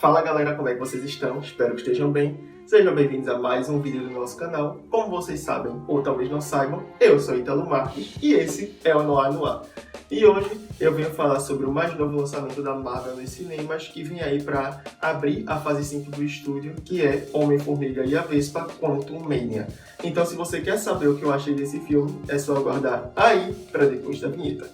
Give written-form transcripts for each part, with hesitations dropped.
Fala galera, como é que vocês estão? Espero que estejam bem. Sejam bem-vindos a mais um vídeo do nosso canal. Como vocês sabem, ou talvez não saibam, eu sou Ítalo Marques e esse é o Noir no Ar. E hoje eu venho falar sobre o mais novo lançamento da Marvel nos cinemas, que vem aí para abrir a fase 5 do estúdio, que é Homem-Formiga e a Vespa Quantumania. Então se você quer saber o que eu achei desse filme, é só aguardar aí para depois da vinheta.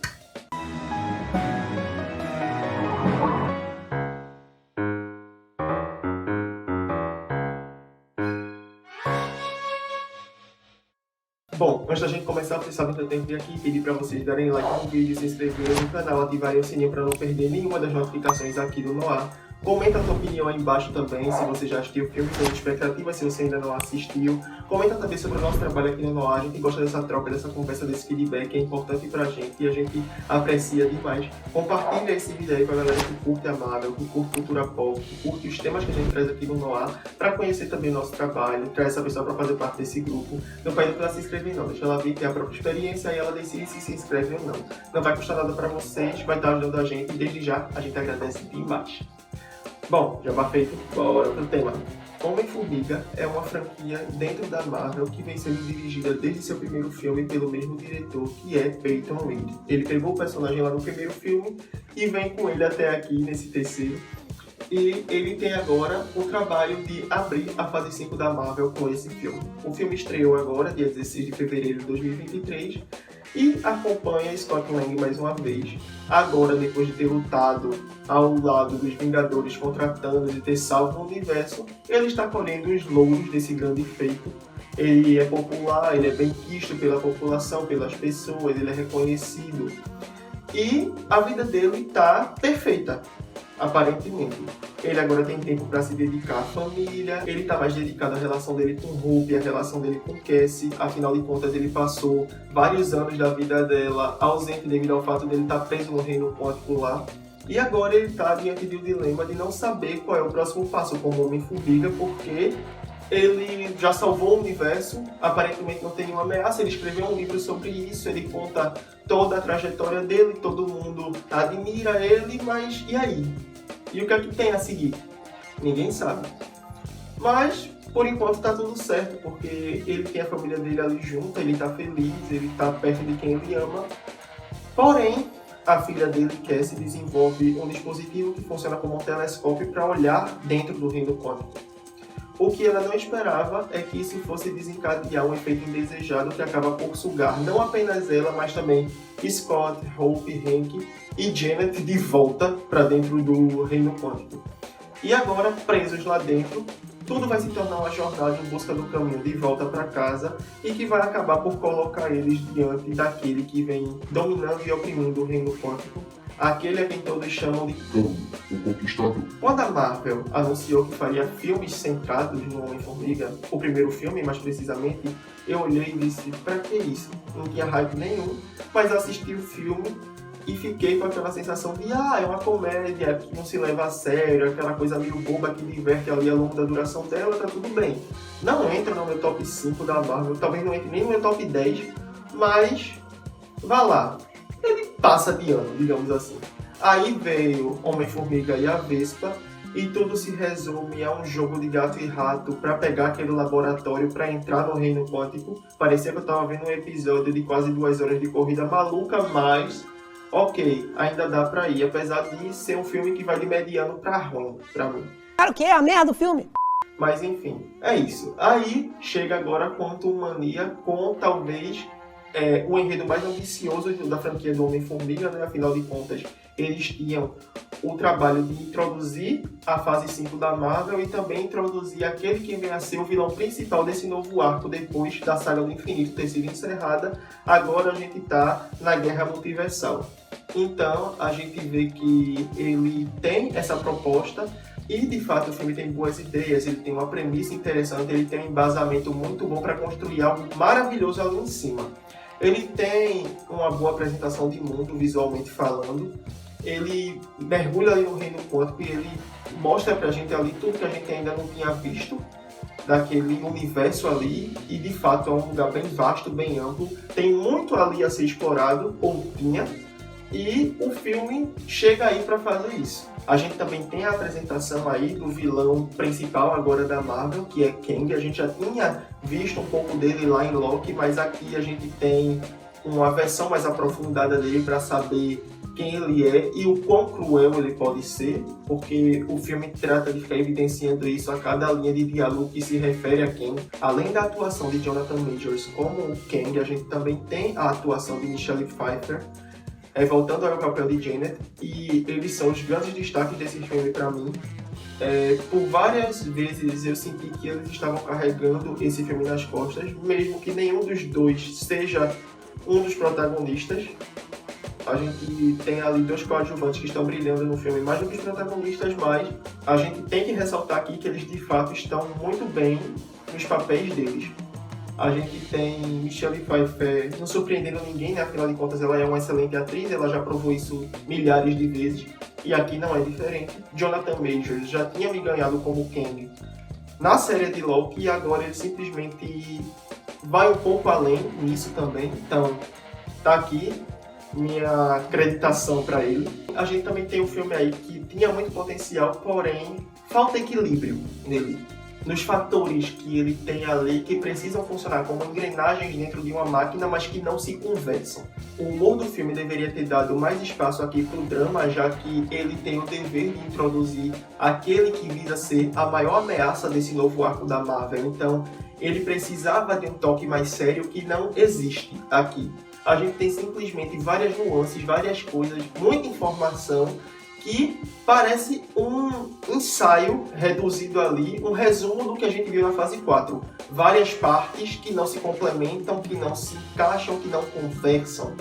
Bom, antes da gente começar, vocês sabem que eu tenho que vir aqui pedir para vocês darem like no vídeo, se inscreverem no canal, ativarem o sininho para não perder nenhuma das notificações aqui do Noir. Comenta a tua opinião aí embaixo também, se você já assistiu o filme, tem expectativa, se você ainda não assistiu. Comenta também sobre o nosso trabalho aqui no Noir, a gente gosta dessa troca, dessa conversa, desse feedback, é importante pra gente e a gente aprecia demais. Compartilha esse vídeo aí com a galera que curte a Marvel, que curte cultura pop, que curte os temas que a gente traz aqui no Noir, para conhecer também o nosso trabalho, traz essa pessoa para fazer parte desse grupo. Não pede para ela se inscrever não, deixa ela vir ter a própria experiência e ela decide se inscreve ou não. Não vai custar nada para vocês, vai estar ajudando a gente e desde já a gente agradece demais. Bom, já feito, bora pro tema. Homem-Formiga é uma franquia dentro da Marvel que vem sendo dirigida desde seu primeiro filme pelo mesmo diretor, que é Peyton Reed. Ele pegou o personagem lá no primeiro filme e vem com ele até aqui nesse terceiro. E ele tem agora o trabalho de abrir a fase 5 da Marvel com esse filme. O filme estreou agora, dia 16 de fevereiro de 2023, e acompanha Scott Lang mais uma vez. Agora, depois de ter lutado ao lado dos Vingadores contra Thanos e ter salvo o universo, ele está colhendo os louros desse grande feito. Ele é popular, ele é bem quisto pela população, pelas pessoas, ele é reconhecido. E a vida dele está perfeita, aparentemente. Ele agora tem tempo para se dedicar à família, ele está mais dedicado à relação dele com Hope, à relação dele com Cassie. Afinal de contas, ele passou vários anos da vida dela ausente devido ao fato dele estar preso no reino quântico lá. E agora ele está diante do dilema de não saber qual é o próximo passo como Homem-Formiga, porque ele já salvou o universo, aparentemente não tem nenhuma ameaça, ele escreveu um livro sobre isso, ele conta toda a trajetória dele, todo mundo admira ele, mas e aí? E o que é que tem a seguir? Ninguém sabe. Mas, por enquanto, tá tudo certo, porque ele tem a família dele ali junto, ele tá feliz, ele tá perto de quem ele ama. Porém, a filha dele, Cassie, desenvolve um dispositivo que funciona como um telescópio para olhar dentro do reino quântico. O que ela não esperava é que isso fosse desencadear um efeito indesejado que acaba por sugar não apenas ela, mas também Scott, Hope, Hank e Janet de volta para dentro do reino quântico. E agora, presos lá dentro, tudo vai se tornar uma jornada em busca do caminho de volta para casa e que vai acabar por colocar eles diante daquele que vem dominando e oprimindo o reino quântico, aquele a quem todos chamam de Kang, o Conquistador. Quando a Marvel anunciou que faria filmes centrados no Homem-Formiga, o primeiro filme mais precisamente, eu olhei e disse, pra que isso? Não tinha hype nenhum, mas assisti o filme e fiquei com aquela sensação de é uma comédia que não se leva a sério, aquela coisa meio boba que diverte ali ao longo da duração dela, tá tudo bem. Não entra no meu top 5 da Marvel, talvez não entre nem no meu top 10, mas vá lá. Ele passa de ano, digamos assim. Aí veio Homem-Formiga e a Vespa, e tudo se resume a um jogo de gato e rato para pegar aquele laboratório para entrar no reino quântico. Parecia que eu estava vendo um episódio de quase 2 horas de corrida maluca, mas ok, ainda dá para ir, apesar de ser um filme que vai de mediano para ruim, para mim. Cara, o que é a merda do filme? Mas enfim, é isso. Aí chega agora Quantumania com talvez o enredo mais ambicioso da franquia do Homem-Formiga, né? Afinal de contas, eles tinham o trabalho de introduzir a fase 5 da Marvel e também introduzir aquele que vem a ser o vilão principal desse novo arco depois da Saga do Infinito ter sido encerrada. Agora a gente está na Guerra Multiversal. Então a gente vê que ele tem essa proposta e de fato o filme tem boas ideias, ele tem uma premissa interessante, ele tem um embasamento muito bom para construir algo maravilhoso ali em cima. Ele tem uma boa apresentação de mundo, visualmente falando. Ele mergulha ali no reino quântico e ele mostra pra gente ali tudo que a gente ainda não tinha visto daquele universo ali. E de fato é um lugar bem vasto, bem amplo. Tem muito ali a ser explorado, ou tinha. E o filme chega aí para fazer isso. A gente também tem a apresentação aí do vilão principal agora da Marvel, que é Kang. A gente já tinha visto um pouco dele lá em Loki, mas aqui a gente tem uma versão mais aprofundada dele para saber quem ele é e o quão cruel ele pode ser, porque o filme trata de ficar evidenciando isso a cada linha de diálogo que se refere a Kang. Além da atuação de Jonathan Majors como Kang, a gente também tem a atuação de Michelle Pfeiffer, voltando ao papel de Janet, e eles são os grandes destaques desse filme para mim. Por várias vezes eu senti que eles estavam carregando esse filme nas costas, mesmo que nenhum dos dois seja um dos protagonistas. A gente tem ali dois coadjuvantes que estão brilhando no filme mais do que os protagonistas, mas a gente tem que ressaltar aqui que eles de fato estão muito bem nos papéis deles. A gente tem Michelle Pfeiffer não surpreendendo ninguém, né? Afinal de contas ela é uma excelente atriz, ela já provou isso milhares de vezes, e aqui não é diferente. Jonathan Majors já tinha me ganhado como Kang na série de Loki, e agora ele simplesmente vai um pouco além nisso também, então tá aqui minha acreditação para ele. A gente também tem um filme aí que tinha muito potencial, porém falta equilíbrio nele, nos fatores que ele tem ali que precisam funcionar como engrenagens dentro de uma máquina, mas que não se conversam. O humor do filme deveria ter dado mais espaço aqui para o drama, já que ele tem o dever de introduzir aquele que visa ser a maior ameaça desse novo arco da Marvel. Então ele precisava de um toque mais sério que não existe aqui. A gente tem simplesmente várias nuances, várias coisas, muita informação que parece um ensaio reduzido ali, um resumo do que a gente viu na fase 4. Várias partes que não se complementam, que não se encaixam, que não conversam.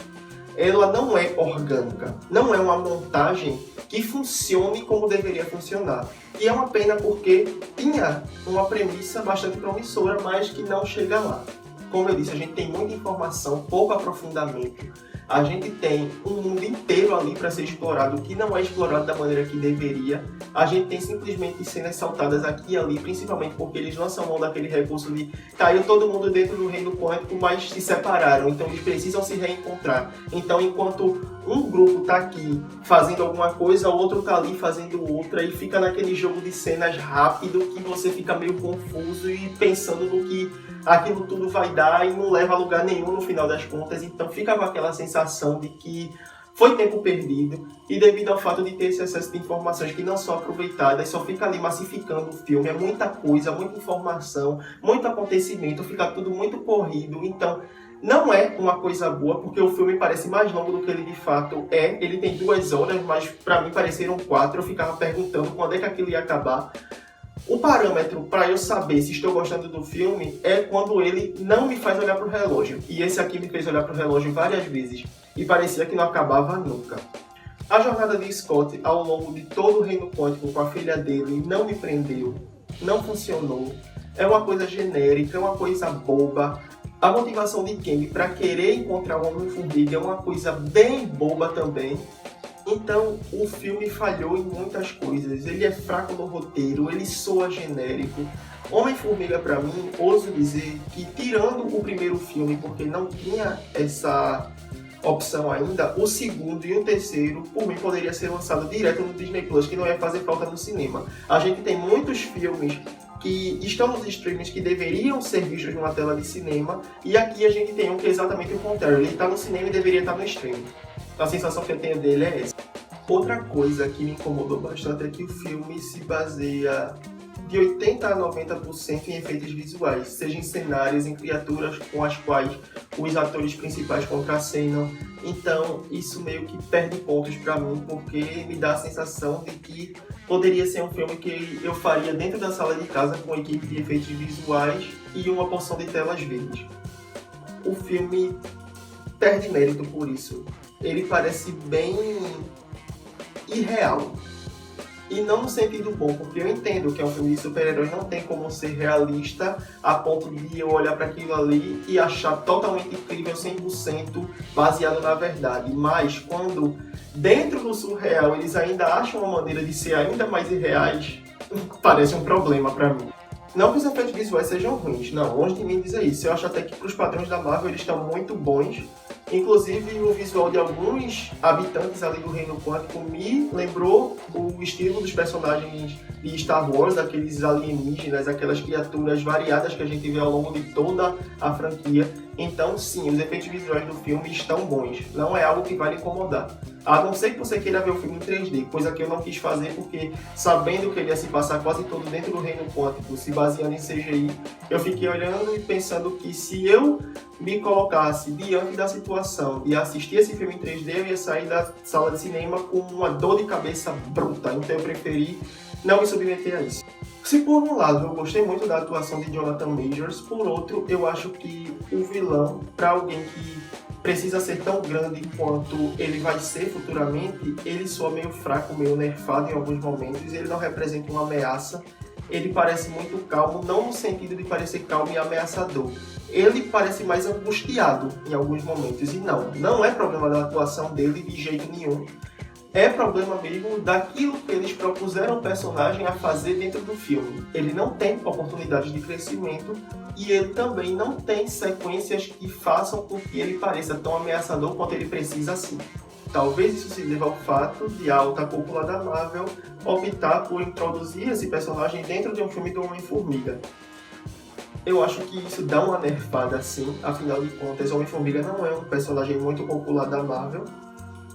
Ela não é orgânica, não é uma montagem que funcione como deveria funcionar. E é uma pena porque tinha uma premissa bastante promissora, mas que não chega lá. Como eu disse, a gente tem muita informação, pouco aprofundamento. A gente tem um mundo inteiro ali para ser explorado, que não é explorado da maneira que deveria. A gente tem simplesmente cenas saltadas aqui e ali, principalmente porque eles lançam mão daquele recurso de caiu todo mundo dentro do reino quântico, mas se separaram, então eles precisam se reencontrar. Então, enquanto um grupo tá aqui fazendo alguma coisa, o outro tá ali fazendo outra, e fica naquele jogo de cenas rápido que você fica meio confuso e pensando no que aquilo tudo vai dar e não leva a lugar nenhum no final das contas. Então fica com aquela sensação de que foi tempo perdido, e devido ao fato de ter esse excesso de informações que não são aproveitadas, só fica ali massificando o filme. É muita coisa, muita informação, muito acontecimento, fica tudo muito corrido. Então não é uma coisa boa, porque o filme parece mais longo do que ele de fato é. Ele tem 2 horas, mas pra mim pareceram 4. Eu ficava perguntando quando é que aquilo ia acabar. O parâmetro para eu saber se estou gostando do filme é quando ele não me faz olhar para o relógio. E esse aqui me fez olhar para o relógio várias vezes e parecia que não acabava nunca. A jornada de Scott ao longo de todo o Reino Quântico com a filha dele não me prendeu, não funcionou. É uma coisa genérica, é uma coisa boba. A motivação de Kang para querer encontrar o Homem-Formiga é uma coisa bem boba também. Então, o filme falhou em muitas coisas. Ele é fraco no roteiro, ele soa genérico. Homem-Formiga, pra mim, ouso dizer que, tirando o primeiro filme, porque não tinha essa opção ainda, o segundo e o terceiro, por mim, poderia ser lançado direto no Disney Plus, que não ia fazer falta no cinema. A gente tem muitos filmes que estão nos streamings que deveriam ser vistos numa tela de cinema, e aqui a gente tem um que é exatamente o contrário. Ele está no cinema e deveria estar no streaming. A sensação que eu tenho dele é essa. Outra coisa que me incomodou bastante é que o filme se baseia de 80% a 90% em efeitos visuais, seja em cenários, em criaturas com as quais os atores principais contracenam. Então isso meio que perde pontos pra mim, porque me dá a sensação de que poderia ser um filme que eu faria dentro da sala de casa com equipe de efeitos visuais e uma porção de telas verdes. O filme perde mérito por isso. Ele parece bem irreal. E não no sentido bom, porque eu entendo que é um filme de super-herói, não tem como ser realista a ponto de eu olhar para aquilo ali e achar totalmente incrível, 100% baseado na verdade. Mas quando dentro do surreal eles ainda acham uma maneira de ser ainda mais irreais, parece um problema para mim. Não que os efeitos visuais sejam ruins, não, longe de mim dizer isso. Eu acho até que para os padrões da Marvel eles estão muito bons, Inclusive, o visual de alguns habitantes ali do Reino Quântico me lembrou o estilo dos personagens de Star Wars, aqueles alienígenas, aquelas criaturas variadas que a gente vê ao longo de toda a franquia. Então, sim, os efeitos visuais do filme estão bons. Não é algo que vai lhe incomodar. A não ser que você queira ver o filme em 3D, coisa que eu não quis fazer porque, sabendo que ele ia se passar quase todo dentro do Reino Quântico, se baseando em CGI, eu fiquei olhando e pensando que se eu me colocasse diante da situação de assistir esse filme em 3D, eu ia sair da sala de cinema com uma dor de cabeça bruta. Então eu preferi não me submeter a isso. Se por um lado eu gostei muito da atuação de Jonathan Majors, por outro eu acho que o vilão, para alguém que precisa ser tão grande quanto ele vai ser futuramente, ele soa meio fraco, meio nerfado em alguns momentos, ele não representa uma ameaça, ele parece muito calmo, não no sentido de parecer calmo e ameaçador. Ele parece mais angustiado em alguns momentos, e não é problema da atuação dele de jeito nenhum. É problema mesmo daquilo que eles propuseram o personagem a fazer dentro do filme. Ele não tem oportunidades de crescimento e ele também não tem sequências que façam com que ele pareça tão ameaçador quanto ele precisa ser. Talvez isso se deva ao fato de a alta cúpula da Marvel optar por introduzir esse personagem dentro de um filme do Homem-Formiga. Eu acho que isso dá uma nerfada sim, afinal de contas, o Homem-Formiga não é um personagem muito popular da Marvel.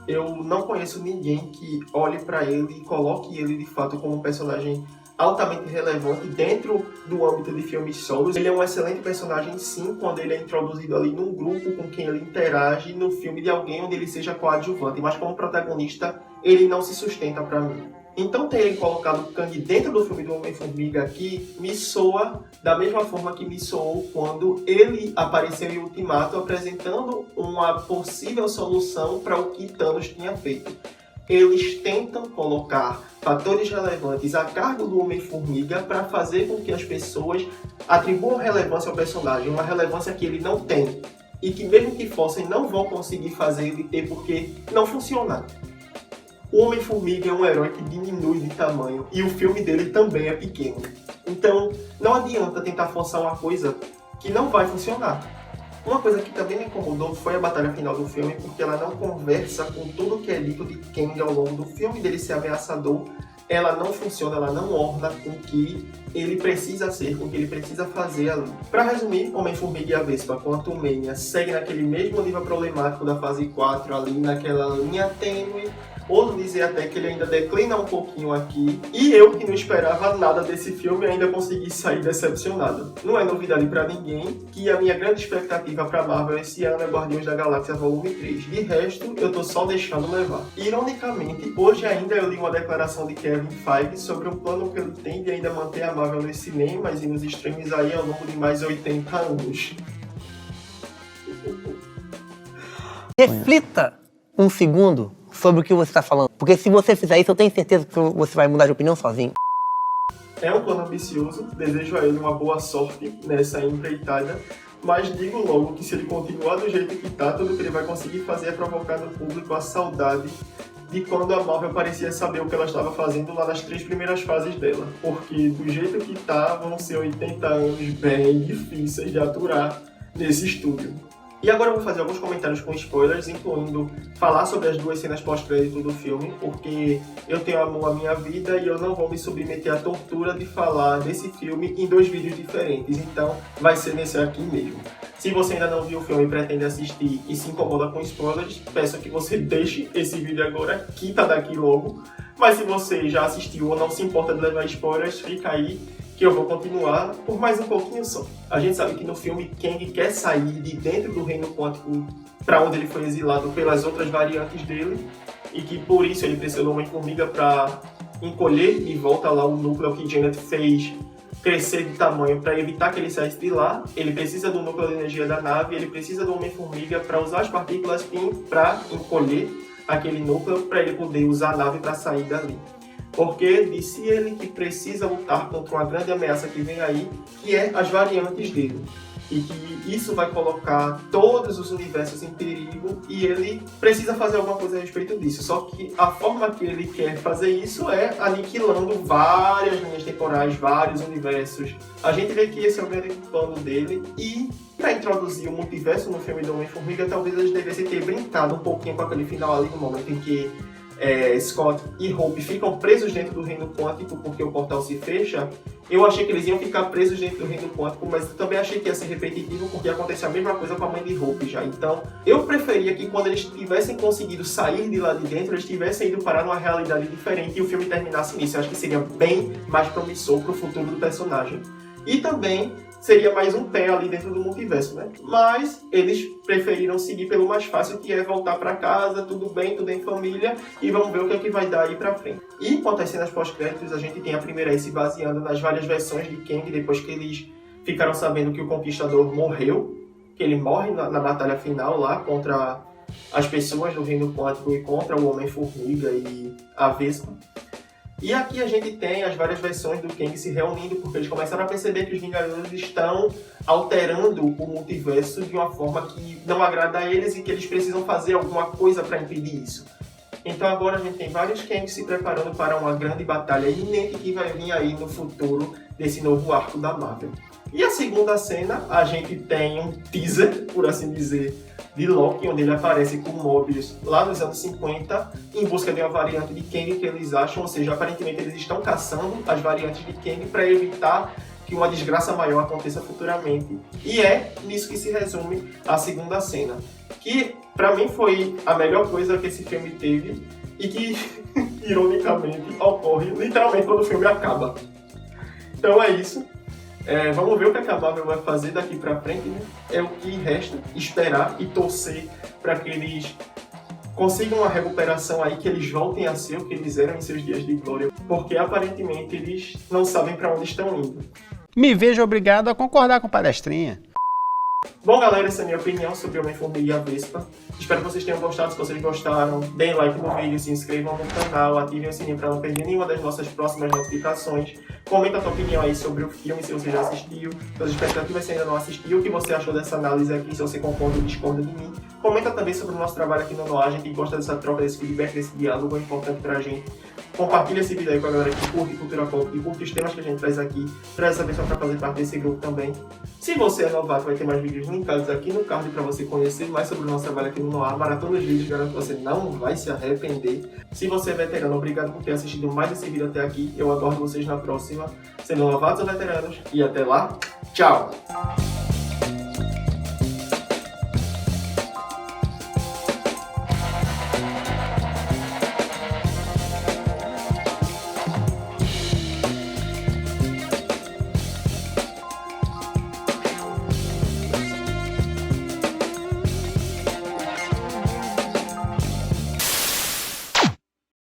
Eu não conheço ninguém que olhe para ele e coloque ele de fato como um personagem altamente relevante dentro do âmbito de filmes solos. Ele é um excelente personagem sim, quando ele é introduzido ali num grupo com quem ele interage no filme de alguém onde ele seja coadjuvante, mas como protagonista ele não se sustenta para mim. Então ter ele colocado Kang dentro do filme do Homem-Formiga aqui me soa da mesma forma que me soou quando ele apareceu em Ultimato apresentando uma possível solução para o que Thanos tinha feito. Eles tentam colocar fatores relevantes a cargo do Homem-Formiga para fazer com que as pessoas atribuam relevância ao personagem, uma relevância que ele não tem e que mesmo que fossem não vão conseguir fazer ele ter porque não funciona. O Homem-Formiga é um herói que diminui de tamanho e o filme dele também é pequeno. Então, não adianta tentar forçar uma coisa que não vai funcionar. Uma coisa que também me incomodou foi a batalha final do filme, porque ela não conversa com tudo que é dito de Kang ao longo do filme, dele ser ameaçador. Ela não funciona, ela não orna com o que ele precisa ser, com o que ele precisa fazer ali. Para resumir, Homem-Formiga e a Vespa, Quantumania, segue naquele mesmo nível problemático da fase 4, ali naquela linha tênue. Ouso dizer até que ele ainda declina um pouquinho aqui. E eu, que não esperava nada desse filme, ainda consegui sair decepcionado. Não é novidade pra ninguém que a minha grande expectativa pra Marvel esse ano é Guardiões da Galáxia Volume 3. De resto, eu tô só deixando levar. Ironicamente, hoje ainda eu li uma declaração de Kevin Feige sobre um plano que ele tem de ainda manter a Marvel nos cinemas e nos streams aí ao longo de mais 80 anos. Reflita um segundo sobre o que você está falando. Porque se você fizer isso, eu tenho certeza que você vai mudar de opinião sozinho. É um plano ambicioso, desejo a ele uma boa sorte nessa empreitada, mas digo logo que se ele continuar do jeito que tá, tudo que ele vai conseguir fazer é provocar no público a saudade de quando a Marvel parecia saber o que ela estava fazendo lá nas 3 primeiras fases dela. Porque do jeito que tá, vão ser 80 anos bem difíceis de aturar nesse estúdio. E agora eu vou fazer alguns comentários com spoilers, incluindo falar sobre as 2 cenas pós-crédito do filme, porque eu tenho amor à minha vida e eu não vou me submeter à tortura de falar desse filme em 2 vídeos diferentes, então vai ser nesse aqui mesmo. Se você ainda não viu o filme e pretende assistir e se incomoda com spoilers, peço que você deixe esse vídeo agora, quita daqui logo. Mas se você já assistiu ou não se importa de levar spoilers, fica aí que eu vou continuar por mais um pouquinho só. A gente sabe que no filme Kang quer sair de dentro do Reino Quântico para onde ele foi exilado pelas outras variantes dele e que por isso ele precisa do Homem-Formiga para encolher de volta lá o núcleo que Janet fez crescer de tamanho para evitar que ele saísse de lá. Ele precisa do núcleo de energia da nave, ele precisa do Homem-Formiga para usar as partículas PIM para encolher aquele núcleo para ele poder usar a nave para sair dali. Porque disse ele que precisa lutar contra uma grande ameaça que vem aí, que é as variantes dele. E que isso vai colocar todos os universos em perigo e ele precisa fazer alguma coisa a respeito disso. Só que a forma que ele quer fazer isso é aniquilando várias linhas temporais, vários universos. A gente vê que esse é o grande plano dele e Para introduzir o multiverso no filme do Homem-Formiga, talvez eles devessem ter brincado um pouquinho com aquele final ali, no momento em que Scott e Hope ficam presos dentro do reino quântico porque o portal se fecha. Eu achei que eles iam ficar presos dentro do reino quântico, mas também achei que ia ser repetitivo porque acontece a mesma coisa com a mãe de Hope já. Então, eu preferia que quando eles tivessem conseguido sair de lá de dentro, eles tivessem ido parar numa realidade diferente e o filme terminasse nisso. Eu acho que seria bem mais promissor para o futuro do personagem. E também seria mais um pé ali dentro do multiverso, né? Mas eles preferiram seguir pelo mais fácil, que é voltar para casa, tudo bem, tudo em família, e vamos ver o que é que vai dar aí pra frente. E quanto às cenas pós-créditos, a gente tem a primeira aí se baseando nas várias versões de Kang, depois que eles ficaram sabendo que o Conquistador morreu, que ele morre na batalha final lá contra as pessoas do Reino Quântico e contra o Homem-Formiga e a Vespa. E aqui a gente tem as várias versões do Kang se reunindo, porque eles começaram a perceber que os Vingadores estão alterando o multiverso de uma forma que não agrada a eles e que eles precisam fazer alguma coisa para impedir isso. Então agora a gente tem vários Kangs se preparando para uma grande batalha iminente que vai vir aí no futuro desse novo arco da Marvel. E a segunda cena, a gente tem um teaser, por assim dizer, de Loki, onde ele aparece com Mobius lá nos anos 50, em busca de uma variante de Kang que eles acham, ou seja, aparentemente eles estão caçando as variantes de Kang para evitar que uma desgraça maior aconteça futuramente. E é nisso que se resume a segunda cena, que para mim foi a melhor coisa que esse filme teve e que, ironicamente, ocorre literalmente quando o filme acaba. Então é isso. Vamos ver o que a Marvel vai fazer daqui pra frente, né? É o que resta esperar e torcer para que eles consigam uma recuperação aí, que eles voltem a ser o que eles eram em seus dias de glória, porque aparentemente eles não sabem para onde estão indo. Me vejo obrigado a concordar com palestrinha. Bom, galera, essa é a minha opinião sobre Homem-Formiga e a Vespa. Espero que vocês tenham gostado. Se vocês gostaram, deem like no vídeo, se inscrevam no canal, ativem o sininho para não perder nenhuma das nossas próximas notificações. Comenta a tua opinião aí sobre o filme, se você já assistiu, suas expectativas se ainda não assistiu, o que você achou dessa análise aqui, se você concorda ou discorda de mim. Comenta também sobre o nosso trabalho aqui no Noir, a gente gosta dessa troca, desse feedback, desse diálogo, é importante pra gente. Compartilha esse vídeo aí com a galera que curte cultura pop e curte os temas que a gente traz aqui, traz essa pessoa para fazer parte desse grupo também. Se você é novato, vai ter mais vídeos linkados aqui no card para você conhecer mais sobre o nosso trabalho aqui no Noir. Maratona dos vídeos, garanto que você não vai se arrepender. Se você é veterano, obrigado por ter assistido mais esse vídeo até aqui. Eu aguardo vocês na próxima, sendo novatos ou veteranos. E até lá, tchau!